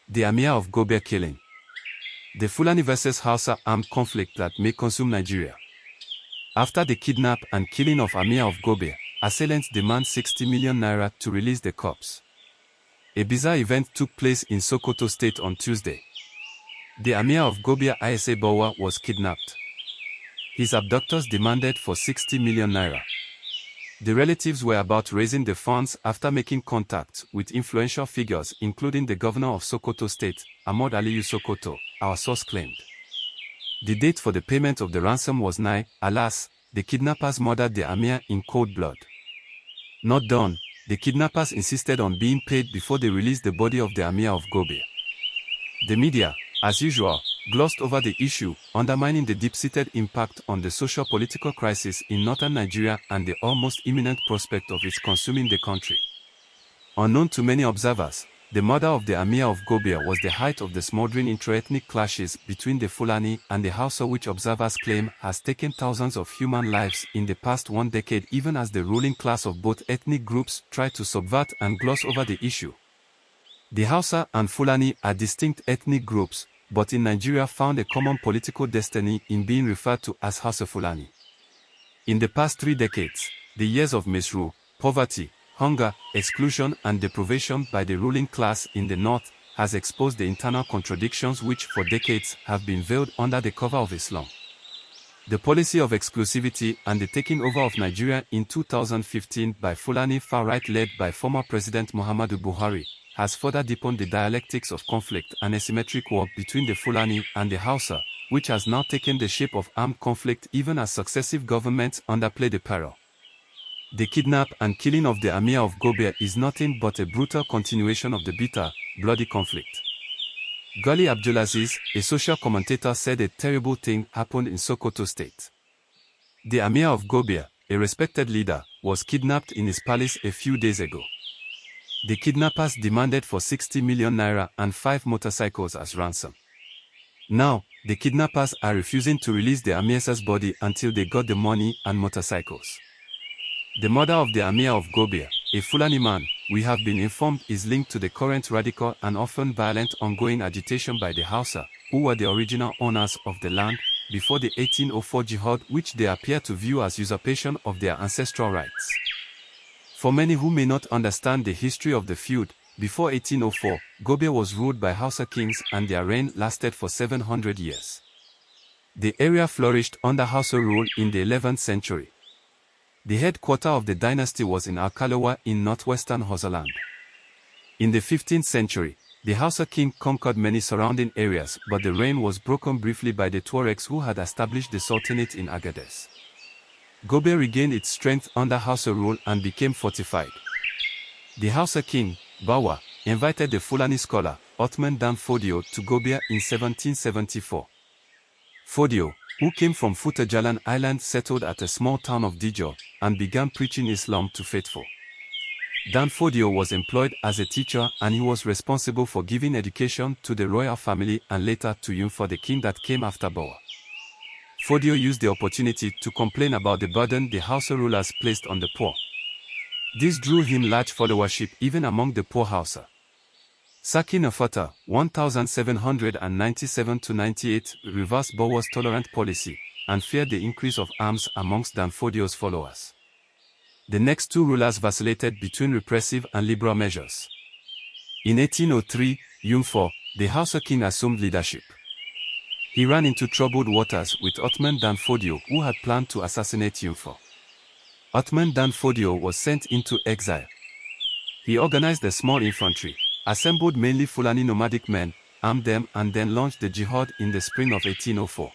The Amir of Gobir killing. The Fulani vs Hausa armed conflict that may consume Nigeria. After the kidnap and killing of Amir of Gobir, assailants demand 60 million naira to release the corpse. A bizarre event took place in Sokoto State on Tuesday. The Amir of Gobir Isa Bawa was kidnapped. His abductors demanded for 60 million naira. The relatives were about raising the funds after making contact with influential figures including the governor of Sokoto State, Ahmad Aliyu Sokoto, our source claimed. The date for the payment of the ransom was nigh. Alas, the kidnappers murdered the Amir in cold blood. Not done, the kidnappers insisted on being paid before they released the body of the Amir of Gobir. The media, as usual, glossed over the issue, undermining the deep-seated impact on the socio-political crisis in northern Nigeria and the almost imminent prospect of its consuming the country. Unknown to many observers, the murder of the Amir of Gobir was the height of the smoldering intra-ethnic clashes between the Fulani and the Hausa, which observers claim has taken thousands of human lives in the past 1 decade, even as the ruling class of both ethnic groups try to subvert and gloss over the issue. The Hausa and Fulani are distinct ethnic groups, but in Nigeria found a common political destiny in being referred to as Hausa Fulani. In the past 3 decades, the years of misrule, poverty, hunger, exclusion and deprivation by the ruling class in the north has exposed the internal contradictions which for decades have been veiled under the cover of Islam. The policy of exclusivity and the taking over of Nigeria in 2015 by Fulani far-right led by former President Muhammadu Buhari has further deepened the dialectics of conflict and asymmetric war between the Fulani and the Hausa, which has now taken the shape of armed conflict even as successive governments underplay the peril. The kidnap and killing of the Amir of Gobir is nothing but a brutal continuation of the bitter, bloody conflict. Gali Abdulaziz, a social commentator, said a terrible thing happened in Sokoto State. The Amir of Gobir, a respected leader, was kidnapped in his palace a few days ago. The kidnappers demanded for 60 million naira and 5 motorcycles as ransom. Now, the kidnappers are refusing to release the Amir's body until they got the money and motorcycles. The murder of the Amir of Gobir, a Fulani man, we have been informed is linked to the current radical and often violent ongoing agitation by the Hausa, who were the original owners of the land, before the 1804 jihad, which they appear to view as usurpation of their ancestral rights. For many who may not understand the history of the feud, before 1804, Gobir was ruled by Hausa kings and their reign lasted for 700 years. The area flourished under Hausa rule in the 11th century. The headquarters of the dynasty was in Alkalawa in northwestern Hausaland. In the 15th century, the Hausa king conquered many surrounding areas, but the reign was broken briefly by the Tuaregs who had established the Sultanate in Agadez. Gobir regained its strength under Hausa rule and became fortified. The Hausa king, Bawa, invited the Fulani scholar, Othman Dan Fodio, to Gobir in 1774. Fodio, who came from Futajalan Island, settled at a small town of Dijo and began preaching Islam to faithful. Dan Fodio was employed as a teacher and he was responsible for giving education to the royal family and later to Yunfa, the king that came after Bawa. Fodio used the opportunity to complain about the burden the Hausa rulers placed on the poor. This drew him large followership even among the poor Hausa. Saki Nafata, 1797-98, reversed Bawa's tolerant policy and feared the increase of arms amongst Dan Fodio's followers. The next 2 rulers vacillated between repressive and liberal measures. In 1803, Yunfa, the Hausa king, assumed leadership. He ran into troubled waters with Othman Dan Fodio, who had planned to assassinate Yunfa. Othman Dan Fodio was sent into exile. He organized a small infantry, assembled mainly Fulani nomadic men, armed them and then launched the jihad in the spring of 1804.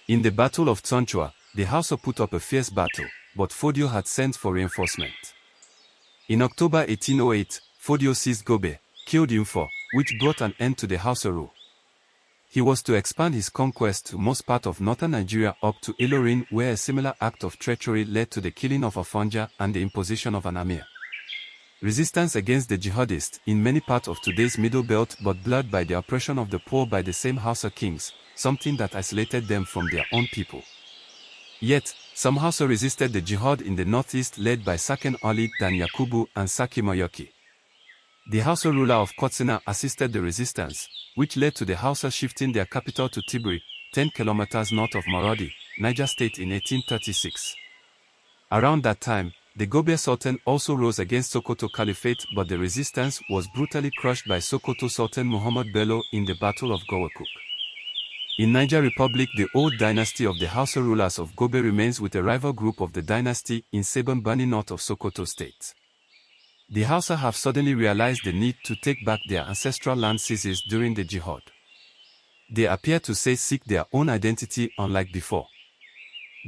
In the Battle of Tsanchwa, the Hausa put up a fierce battle, but Fodio had sent for reinforcement. In October 1808, Fodio seized Gobir, killed Yunfa, which brought an end to the Hausa rule. He was to expand his conquest to most part of northern Nigeria up to Ilorin, where a similar act of treachery led to the killing of Afonja and the imposition of an Amir. Resistance against the jihadists in many parts of today's Middle Belt but blurred by the oppression of the poor by the same Hausa kings, something that isolated them from their own people. Yet, some Hausa resisted the jihad in the northeast led by Saken Ali Dan Yakubu and Saki Mayoki. The Hausa ruler of Katsina assisted the resistance, which led to the Hausa shifting their capital to Tibri, 10 kilometers north of Maradi, Niger State in 1836. Around that time, the Gobe Sultan also rose against Sokoto Caliphate, but the resistance was brutally crushed by Sokoto Sultan Muhammad Bello in the Battle of Gowakuk. In Niger Republic, the old dynasty of the Hausa rulers of Gobe remains with a rival group of the dynasty in Sabon Bani north of Sokoto State. The Hausa have suddenly realized the need to take back their ancestral land seizes during the jihad. They appear to seek their own identity unlike before.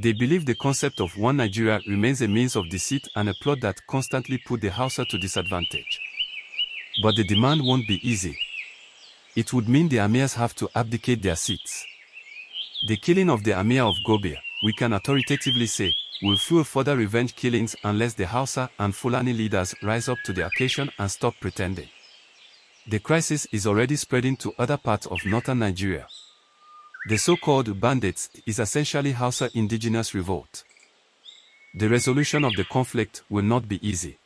They believe the concept of one Nigeria remains a means of deceit and a plot that constantly put the Hausa to disadvantage. But the demand won't be easy. It would mean the emirs have to abdicate their seats. The killing of the emir of Gobe, we can authoritatively say, will fuel further revenge killings unless the Hausa and Fulani leaders rise up to the occasion and stop pretending. The crisis is already spreading to other parts of northern Nigeria. The so-called bandits is essentially Hausa indigenous revolt. The resolution of the conflict will not be easy.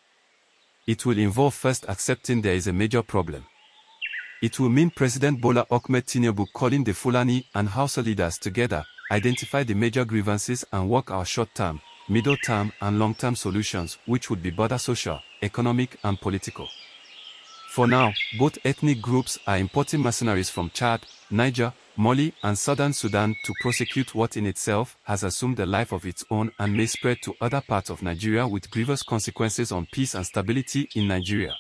It will involve first accepting there is a major problem. It will mean President Bola Ahmed Tinubu calling the Fulani and Hausa leaders together, identify the major grievances and work our short-term, middle-term and long-term solutions which would be border social, economic and political. For now, both ethnic groups are importing mercenaries from Chad, Niger, Mali and southern Sudan to prosecute what in itself has assumed a life of its own and may spread to other parts of Nigeria with grievous consequences on peace and stability in Nigeria.